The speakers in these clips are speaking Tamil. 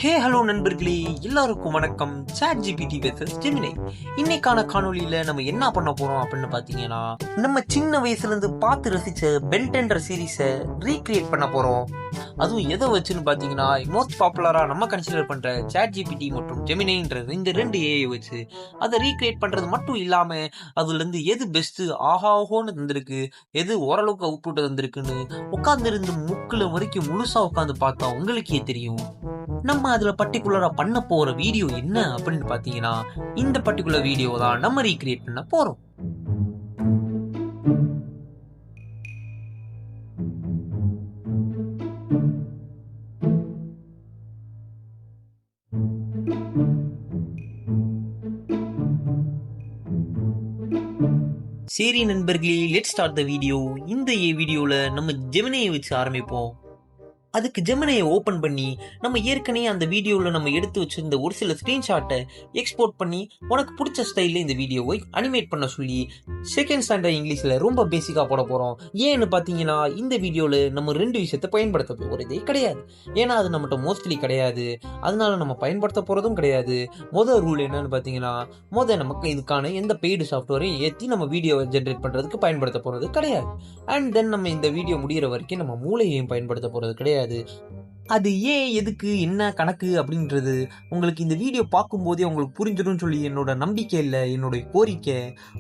ஹே ஹலோ நண்பர்களே, எல்லாருக்கும் வணக்கம். Chat GPT versus Gemini. இன்னைக்கான காணொலியில நம்ம என்ன பண்ண போறோம் அப்படின்னு பாத்தீங்கன்னா, நம்ம சின்ன வயசுல இருந்து பார்த்து ரசிச்ச பென் 10 சீரீஸை ரீக்ரியேட் பண்ண போறோம். அதுவும் எதை வச்சுன்னு பாத்தீங்கன்னா, மோஸ்ட் பாப்புலரா நம்ம கன்சிடர் பண்ற சாட் ஜிபிடி மற்றும் ஜெமினின்ற இந்த ரெண்டு ஏஐ வச்சு அதை ரீக்ரியேட் பண்றது மட்டும் இல்லாம, அதுல இருந்து எது பெஸ்ட் ஆஹாஹோன்னு தந்திருக்கு, எது ஓரளவுக்கு அவுட்புட் தந்திருக்குன்னு உட்கார்ந்து இருந்து முக்குல வரைக்கும் முழுசா உட்காந்து பார்த்தா உங்களுக்கே தெரியும். நம்ம அதுல பர்டிகுலரா பண்ண போற வீடியோ என்ன அப்படின்னு பாத்தீங்கன்னா, இந்த பர்டிகுலர் வீடியோ தான் நம்ம ரீக்ரியேட் பண்ண போறோம். சரி நண்பர்களே, லெட்ஸ் ஸ்டார்ட் த வீடியோ. இந்த வீடியோல நம்ம ஜெமினியை வச்சு ஆரம்பிப்போம். அதுக்கு ஜெமினியை ஓப்பன் பண்ணி நம்ம ஏற்கனவே அந்த வீடியோவில் நம்ம எடுத்து வச்சிருந்த ஒரு சில ஸ்க்ரீன்ஷாட்டை எக்ஸ்போர்ட் பண்ணி உனக்கு பிடிச்ச ஸ்டைலில் இந்த வீடியோவை அனிமேட் பண்ண சொல்லி செகண்ட் ஸ்டாண்டர்ட் இங்கிலீஷில் ரொம்ப பேசிக்காக போட போகிறோம். ஏன்னு பார்த்தீங்கன்னா, இந்த வீடியோவில் நம்ம ரெண்டு விஷயத்தை பயன்படுத்த போகிறதே கிடையாது. ஏன்னா அது நம்மகிட்ட மோஸ்ட்லி கிடையாது, அதனால நம்ம பயன்படுத்த போகிறதும் கிடையாது. மொதல் ரூல் என்னன்னு பார்த்தீங்கன்னா, நமக்கு இதுக்கான எந்த பெய்டு சாஃப்ட்வேரையும் ஏற்றி நம்ம வீடியோவை ஜென்ரேட் பண்ணுறதுக்கு பயன்படுத்த போகிறது கிடையாது. அண்ட் தென் நம்ம இந்த வீடியோ முடிகிற வரைக்கும் நம்ம மூளையையும் பயன்படுத்த போகிறது கிடையாது. அது ஏன், எதுக்கு, என்ன கணக்கு அப்படின்றது உங்களுக்கு இந்த வீடியோ பார்க்கும்போதே உங்களுக்கு புரிஞ்சிடும் சொல்லி என்னோட நம்பிக்கை இல்லை, என்னோட கோரிக்கை.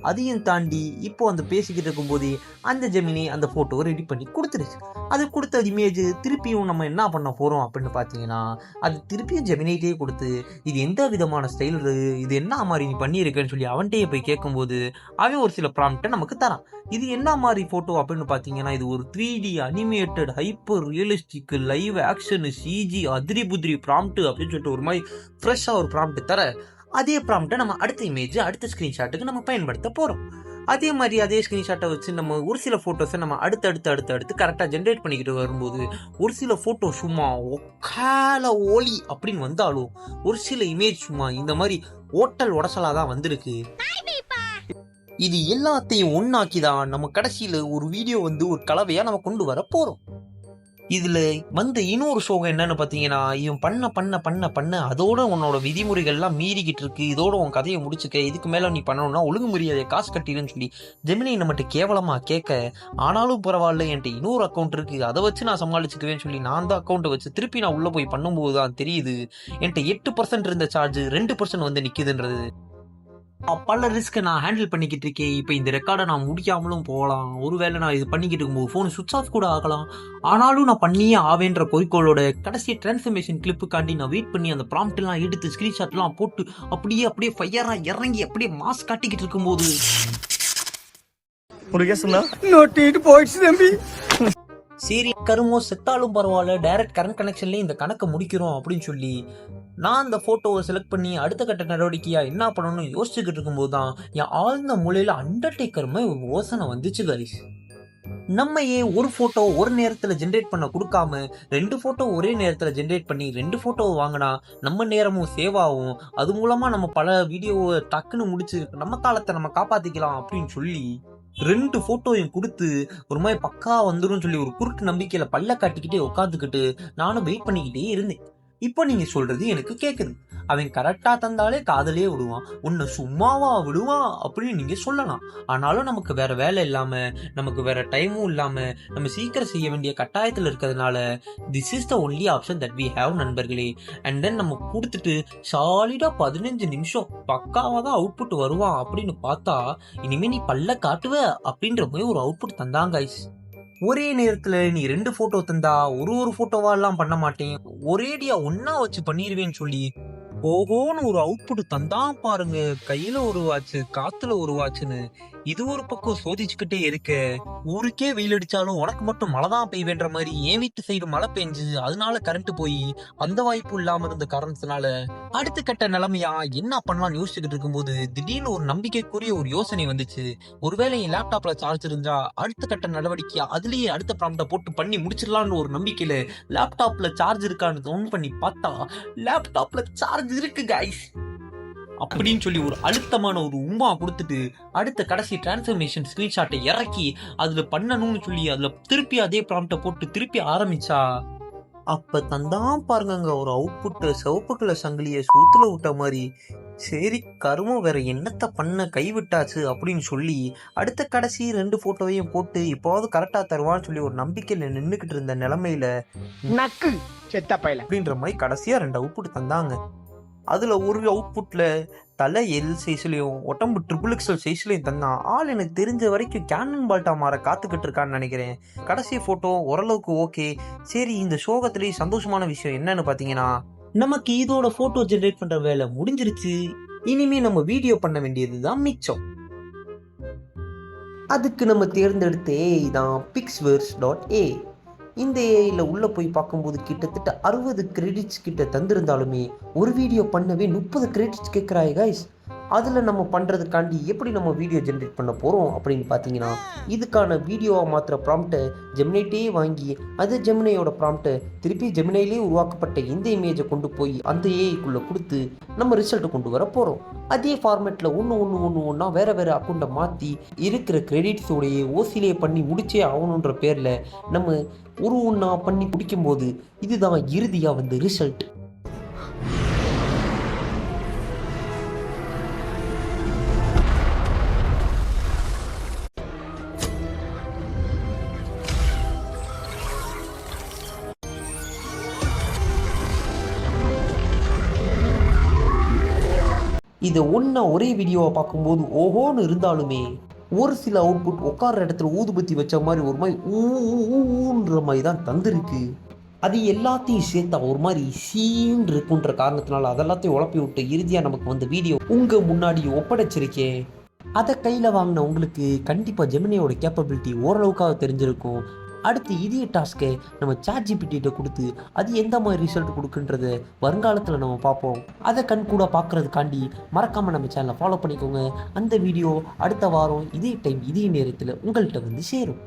அதையும் தாண்டி இப்போ அந்த பேசிக்கிட்டு இருக்கும்போதே அந்த ஜெமினி அந்த ஃபோட்டோவை ரெடி பண்ணி கொடுத்துருச்சு. அது கொடுத்த இமேஜ் திருப்பியும் நம்ம என்ன பண்ண போகிறோம் அப்படின்னு பார்த்தீங்கன்னா, அது திருப்பியும் ஜெமினிட்டே கொடுத்து இது எந்த விதமான ஸ்டைல், இது என்ன மாதிரி நீ பண்ணியிருக்கேன்னு சொல்லி அவன்கிட்டயே போய் கேட்கும்போது அவன் ஒரு சில ப்ராம்ப்டை நமக்கு தரான். இது என்ன மாதிரி ஃபோட்டோ அப்படின்னு பார்த்தீங்கன்னா, இது ஒரு 3D animated hyper realistic live action CG அதிரி புதிரி ப்ராம்ப்ட் அப்படின்னு சொல்லிட்டு ஒரு மாதிரி ஃப்ரெஷ்ஷாக ஒரு ப்ராம்ப்ட் தர, அதே ப்ராம்ப்டை நம்ம அடுத்த இமேஜ் அடுத்த ஸ்க்ரீன்ஷாட்டுக்கு நம்ம பயன்படுத்த போகிறோம். அதே மாதிரி அதே ஸ்க்ரீன்ஷாட்டை வச்சு நம்ம ஒரு சில ஃபோட்டோஸை நம்ம அடுத்து கரெக்டாக ஜென்ரேட் பண்ணிக்கிட்டு வரும்போது ஒரு சில ஃபோட்டோ சும்மா ஒக்கால ஓலி அப்படின்னு வந்தாலும் ஒரு சில இமேஜ் சும்மா இந்த மாதிரி ஓட்டல் உடசலாக தான் வந்திருக்கு. இது எல்லாத்தையும் ஒன்னாக்கிதான் நம்ம கடைசியில் ஒரு வீடியோ ஒரு கலவையாக நம்ம கொண்டு வர போகிறோம். இதில் இன்னொரு சோகம் என்னன்னு பார்த்தீங்கன்னா, இவன் பண்ண அதோட உன்னோட விதிமுறைகள்லாம் மீறிக்கிட்டு இருக்கு, இதோட உன் கதையை முடிச்சுக்க, இதுக்கு மேலே நீ பண்ணணும்னா ஒழுங்கு மரியாதை காசு கட்டிடுன்னு சொல்லி ஜெமினி நம்மகிட்ட கேவலமாக கேட்க, ஆனாலும் பரவாயில்ல என்கிட்ட இன்னொரு அக்கௌண்ட் இருக்குது, அதை வச்சு நான் சமாளிச்சுக்குவேன்னு சொல்லி நான் அந்த அக்கௌண்ட்டை வச்சு திருப்பி நான் உள்ளே போய் பண்ணும்போது தான் தெரியுது என்கிட்ட 8% இருந்த சார்ஜ் 2% நிற்குதுன்றது. பல ரிஸ்க்கை நான் ஹேண்டில் பண்ணிக்கிட்டு இருக்கேன். இப்போ இந்த ரெக்கார்டை நான் முடிக்காமலும் போகலாம், ஒருவேளை நான் இது பண்ணிக்கிட்டு இருக்கும்போது ஃபோன் சுவிட்ச் ஆஃப் கூட ஆகலாம். ஆனாலும் நான் பண்ணியே ஆவேன்ற குறிக்கோளோட கடைசி டிரான்ஸ்ஃபர்மேஷன் கிளிப்புக்காண்டி நான் வெயிட் பண்ணி அந்த ப்ராம்ப்ட்லாம் எடுத்து ஸ்க்ரீன்ஷாட்லாம் போட்டு அப்படியே ஃபயராக இறங்கி அப்படியே மாஸ் காட்டிக்கிட்டு இருக்கும்போது போயிடுச்சு தம்பி. சரி கருமோ செத்தாலும் பரவாயில்ல, டைரக்ட் கரண்ட் கனெக்ஷன்லேயே இந்த கணக்கை முடிக்கிறோம் அப்படின்னு சொல்லி நான் அந்த ஃபோட்டோவை செலக்ட் பண்ணி அடுத்த கட்ட நடவடிக்கையாக என்ன பண்ணணும்னு யோசிச்சுக்கிட்டு இருக்கும்போது தான் என் ஆழ்ந்த மூலையில் அண்டர்டேக்கருமே ஒரு யோசனை வந்துச்சு கைஸ். நம்ம ஒரு ஃபோட்டோ ஒரு நேரத்தில் ஜென்ரேட் பண்ண கொடுக்காம 2 ஃபோட்டோ ஒரே நேரத்தில் ஜென்ரேட் பண்ணி 2 ஃபோட்டோவை வாங்கினா நம்ம நேரமும் சேவ் ஆகும், அது மூலமாக நம்ம பல வீடியோவை டக்குன்னு முடிச்சு நம்ம காலத்தை நம்ம காப்பாற்றிக்கலாம் அப்படின்னு சொல்லி 2 ஃபோட்டோவையும் கொடுத்து ஒரு மாதிரி பக்கா வந்துடும் சொல்லி ஒரு குருட்டு நம்பிக்கையில பல்ல காட்டிக்கிட்டே உட்காந்துக்கிட்டு நானும் வெயிட் பண்ணிக்கிட்டே இருந்தேன். இப்போ நீங்க சொல்றது எனக்கு கேட்குது, அவன் கரெக்டா தந்தாலே காதலே விடுவான், உன்னை சும்மாவா விடுவான் அப்படின்னு நீங்க சொல்லலாம். ஆனாலும் நமக்கு வேற வேலை இல்லாம, நமக்கு வேற டைமும் இல்லாம, நம்ம சீக்கிரம் செய்ய வேண்டிய கட்டாயத்தில் இருக்கிறதுனால this is the only option that we have நண்பர்களே. அண்ட் தென் நம்ம கொடுத்துட்டு சாலிடா 15 நிமிஷம் பக்காவாக தான் அவுட்புட் வருவான் அப்படின்னு பார்த்தா இனிமே நீ பல்ல காட்டுவ அப்படின்ற மாதிரி ஒரு அவுட்புட் தந்தாங்க கைஸ். ஒரே நேரத்துல நீ 2 ஃபோட்டோ தந்தா ஒரு ஃபோட்டோவா எல்லாம் பண்ண மாட்டேன், ஒரேடியா ஒன்னா வச்சு பண்ணிடுவேன்னு சொல்லி ஓஹோன்னு ஒரு அவுட்புட் தந்தான் பாருங்க. கையில ஒரு வாட்ச், காத்துல ஒரு வாட்ச்னு இது ஒரு பக்கம் சோதிச்சுக்கிட்டே இருக்க, ஊருக்கே வெயில் அடிச்சாலும் உனக்கு மட்டும் மழை தான் பெய்வேன்ற மாதிரி என் வீட்டு சைடு மழை பெஞ்சு அதனால கரண்ட் போய் அந்த வாய்ப்பு இல்லாம இருந்த காரணத்தினால அடுத்த கட்ட நிலைமையா என்ன பண்ணலாம்னு யோசிச்சுக்கிட்டு இருக்கும்போது திடீர்னு ஒரு நம்பிக்கைக்குரிய ஒரு யோசனை வந்துச்சு. ஒருவேளை என் லேப்டாப்ல சார்ஜ் இருந்தா அடுத்த கட்ட நடவடிக்கையா அதுலயே அடுத்த ப்ராம்ப்ட போட்டு பண்ணி முடிச்சிடலான்னு ஒரு நம்பிக்கையில லேப்டாப்ல சார்ஜ் இருக்கான்னு ஆன் பண்ணி பார்த்தா லேப்டாப்ல சார்ஜ் இருக்கு கைஸ் அப்படின்னு சொல்லி ஒரு அழுத்தமான ஒரு உம்மா கொடுத்துட்டு அடுத்த கடைசி டிரான்ஸ்ஃபர்மேஷன் ஸ்கிரீன்ஷாட்டை இறக்கி அதுல பண்ணணும்னு சொல்லி அதுல திருப்பி அதே ப்ராம்ப்டை போட்டு திருப்பி ஆரம்பிச்சா அப்ப தந்தான் பாருங்கங்க ஒரு அவுட்புட்டை சிவப்பு கலர் சங்கிலியை சூத்துல விட்ட மாதிரி. சரி கருமம் வேற என்னத்த பண்ண கைவிட்டாச்சு அப்படின்னு சொல்லி அடுத்த கடைசி 2 ஃபோட்டோவையும் போட்டு இப்போவாவது கரெக்டாக தருவான்னு சொல்லி ஒரு நம்பிக்கையில் நின்றுக்கிட்டு இருந்த நிலமையில நக்கு செத்த பையல அப்படின்ற மாதிரி கடைசியாக 2 அவுட்புட் தந்தாங்க. அதில் ஒரு அவுட்புட்டில் தலை எல் சைஸ்லையும் உடம்பு ட்ரிபிள் எக்ஸல் சைஸ்லையும் தந்தான். ஆள் எனக்கு தெரிஞ்ச வரைக்கும் கேனன் பால்ட்டா மாற காத்துக்கிட்டு இருக்கான்னு நினைக்கிறேன். கடைசி ஃபோட்டோ ஓரளவுக்கு ஓகே. சரி, இந்த சோகத்திலேயே சந்தோஷமான விஷயம் என்னன்னு பார்த்தீங்கன்னா, நமக்கு இதோட ஃபோட்டோ ஜென்ரேட் பண்ணுற வேலை முடிஞ்சிருச்சு. இனிமே நம்ம வீடியோ பண்ண வேண்டியது தான் மிச்சம். அதுக்கு நம்ம தேர்ந்தெடுத்த ஏஐ தான் pixverse.ai. இந்த ஏஐயில் உள்ளே போய் பார்க்கும்போது கிட்டத்தட்ட 60 கிரெடிட்ஸ் கிட்ட தந்திருந்தாலுமே ஒரு வீடியோ பண்ணவே 30 கிரெடிட்ஸ் கேட்குறாங்க கைஸ். அதில் நம்ம பண்ணுறதுக்காண்டி எப்படி நம்ம வீடியோ ஜென்ரேட் பண்ண போகிறோம் அப்படின்னு பார்த்தீங்கன்னா, இதுக்கான வீடியோவாக மாத்திர ப்ராம்ப்டை ஜெமினைட்டே வாங்கி அது ஜெமினையோட ப்ராம்ப்டை திருப்பி ஜெமினையிலே உருவாக்கப்பட்ட இந்த இமேஜை கொண்டு போய் அந்த ஏஐக்குள்ளே கொடுத்து நம்ம ரிசல்ட்டை கொண்டு வர போகிறோம். அதே ஃபார்மேட்டில் ஒன்றா வேறு அக்கௌண்ட்டை மாற்றி இருக்கிற கிரெடிட்ஸோடையே ஓசிலே பண்ணி முடிச்சே ஆகணுன்ற பேரில் நம்ம ஒன்றா பண்ணி பிடிக்கும்போது இதுதான் இறுதியாக வந்து ரிசல்ட். இதை ஒரே வீடியோவை பார்க்கும்போது ஓஹோன்னு இருந்தாலுமே ஒரு சில அவுட்புட் உட்கார்ற இடத்துல ஊதுபத்தி வச்ச மாதிரி ஒரு மாதிரி ஊன்ற மாதிரி தான் தந்திருக்கு. அது எல்லாத்தையும் சேர்த்தா ஒரு மாதிரி சீன் இருக்குன்ற காரணத்தினால அதெல்லாத்தையும் உழப்பி விட்டு இறுதியாக நமக்கு வந்து வீடியோ உங்கள் முன்னாடி ஒப்படைச்சிருக்கேன். அதை கையில் வாங்கின உங்களுக்கு கண்டிப்பாக ஜெமினியோட கேப்பபிலிட்டி ஓரளவுக்காக தெரிஞ்சிருக்கும். அடுத்து இதே டாஸ்க்கை நம்ம ChatGPT கொடுத்து அது எந்த மாதிரி ரிசல்ட் கொடுக்குன்றத வருங்காலத்தில் நம்ம பார்ப்போம். அதை கண் கூட பார்க்குறதுக்காண்டி மறக்காமல் நம்ம சேனலை ஃபாலோ பண்ணிக்கோங்க. அந்த வீடியோ அடுத்த வாரம் இதே டைம் இதே நேரத்தில் உங்கள்கிட்ட வந்து சேரும்.